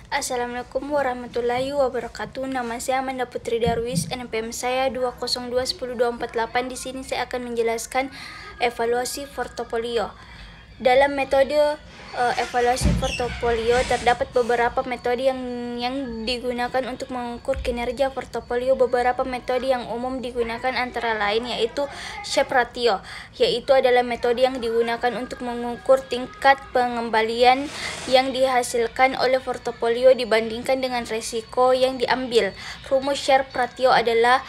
Assalamualaikum warahmatullahi wabarakatuh. Nama saya Amanda Putri Darwis, NPM saya 202102448. Di sini saya akan menjelaskan evaluasi portofolio. Dalam metode evaluasi portofolio terdapat beberapa metode yang digunakan untuk mengukur kinerja portofolio. Beberapa metode yang umum digunakan antara lain yaitu Sharpe ratio, yaitu adalah metode yang digunakan untuk mengukur tingkat pengembalian yang dihasilkan oleh portofolio dibandingkan dengan risiko yang diambil. Rumus Sharpe ratio adalah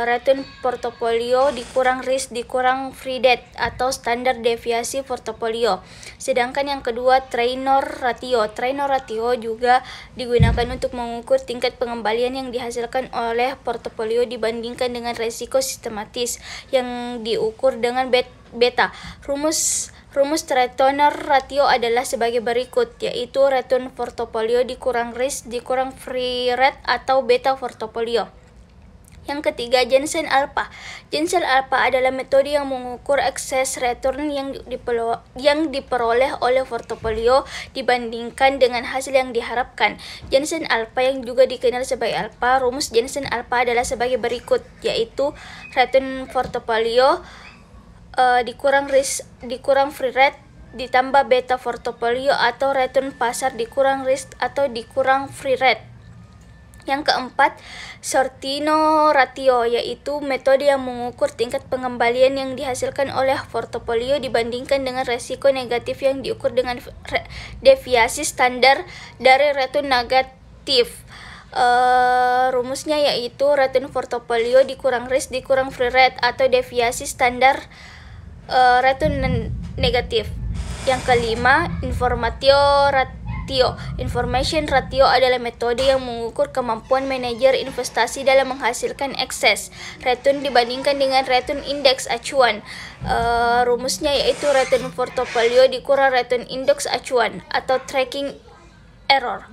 return portofolio dikurang risk dikurang free debt atau standar deviasi portofolio. Sedangkan yang kedua Treynor ratio. Treynor ratio juga digunakan untuk mengukur tingkat pengembalian yang dihasilkan oleh portofolio dibandingkan dengan risiko sistematis yang diukur dengan beta. Rumus Treynor ratio adalah sebagai berikut, yaitu return portofolio dikurang risk dikurang free rate atau beta portofolio. Yang ketiga, Jensen Alpha. Jensen Alpha adalah metode yang mengukur excess return yang diperoleh oleh portofolio dibandingkan dengan hasil yang diharapkan. Jensen Alpha yang juga dikenal sebagai alpha. Rumus Jensen Alpha adalah sebagai berikut, yaitu return portofolio dikurang risk dikurang free rate ditambah beta portofolio atau return pasar dikurang risk atau dikurang free rate. Yang keempat, Sortino ratio, yaitu metode yang mengukur tingkat pengembalian yang dihasilkan oleh portofolio dibandingkan dengan resiko negatif yang diukur dengan deviasi standar dari return negatif. Rumusnya yaitu return portofolio dikurang risk dikurang free rate atau deviasi standar return negatif. Yang kelima, Information ratio adalah metode yang mengukur kemampuan manajer investasi dalam menghasilkan excess return dibandingkan dengan return index acuan. Rumusnya yaitu return portofolio dikurang return index acuan atau tracking error.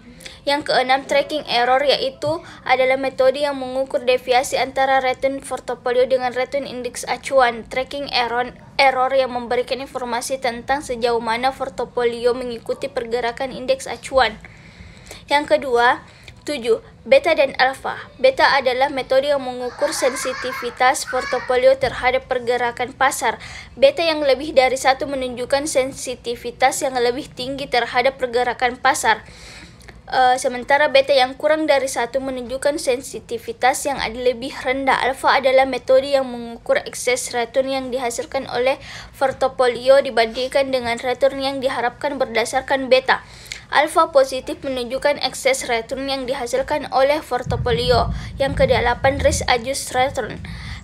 Yang keenam, tracking error, yaitu adalah metode yang mengukur deviasi antara return portofolio dengan return index acuan. Tracking error yang memberikan informasi tentang sejauh mana portofolio mengikuti pergerakan indeks acuan. Yang kedua, 7. Beta dan alpha. Beta adalah metode yang mengukur sensitivitas portofolio terhadap pergerakan pasar. Beta yang lebih dari 1 menunjukkan sensitivitas yang lebih tinggi terhadap pergerakan pasar. Sementara beta yang kurang dari 1 menunjukkan sensitivitas yang lebih rendah. Alpha adalah metode yang mengukur excess return yang dihasilkan oleh portofolio dibandingkan dengan return yang diharapkan berdasarkan beta. Alpha positif menunjukkan excess return yang dihasilkan oleh portofolio. Yang kedelapan, risk adjusted return.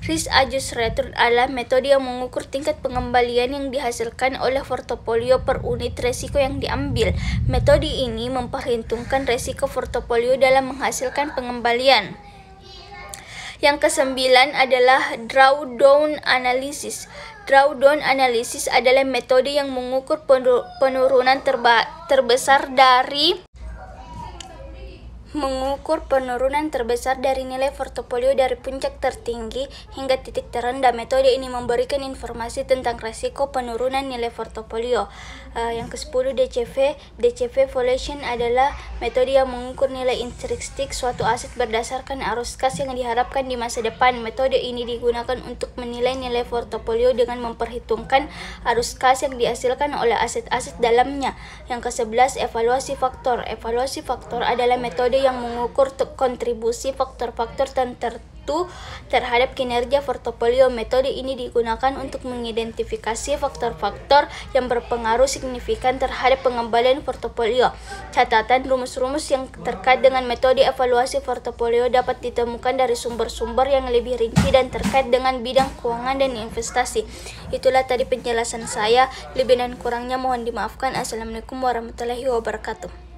Risk adjusted return adalah metode yang mengukur tingkat pengembalian yang dihasilkan oleh portofolio per unit risiko yang diambil. Metode ini memperhitungkan risiko portofolio dalam menghasilkan pengembalian. Yang kesembilan adalah drawdown analysis. Drawdown analysis adalah metode yang mengukur penurunan terbesar dari nilai portofolio dari puncak tertinggi hingga titik terendah. Metode ini memberikan informasi tentang risiko penurunan nilai portofolio. Yang ke-10, DCF valuation adalah metode yang mengukur nilai intrinsik suatu aset berdasarkan arus kas yang diharapkan di masa depan. Metode ini digunakan untuk menilai nilai portofolio dengan memperhitungkan arus kas yang dihasilkan oleh aset-aset dalamnya. Yang ke-11, evaluasi faktor. Evaluasi faktor adalah metode yang mengukur kontribusi faktor-faktor tertentu terhadap kinerja portofolio. Metode ini digunakan untuk mengidentifikasi faktor-faktor yang berpengaruh signifikan terhadap pengembalian portofolio. Catatan, rumus-rumus yang terkait dengan metode evaluasi portofolio dapat ditemukan dari sumber-sumber yang lebih rinci dan terkait dengan bidang keuangan dan investasi. Itulah tadi penjelasan saya. Lebih dan kurangnya mohon dimaafkan. Assalamualaikum warahmatullahi wabarakatuh.